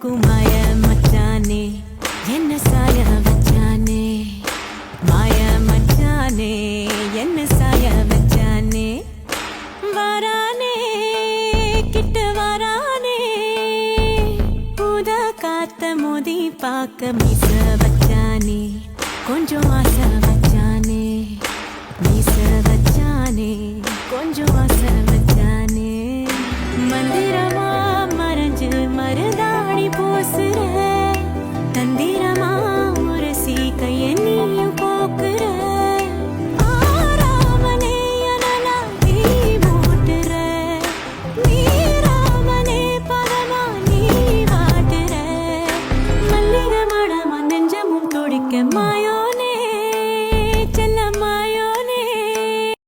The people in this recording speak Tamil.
மயக்கும் மாய மச்சானே என்ன சாய வச்சானே மாய மச்சானே என்ன சாய வச்சானே வரானே கிட்ட வரானே புத காத்த மோதி பார்க்க மீச வச்சானே கொஞ்சம் ஆசை வச்சானே மீச வச்சானே கொஞ்சம் ஆசை வச்சானே மந்திர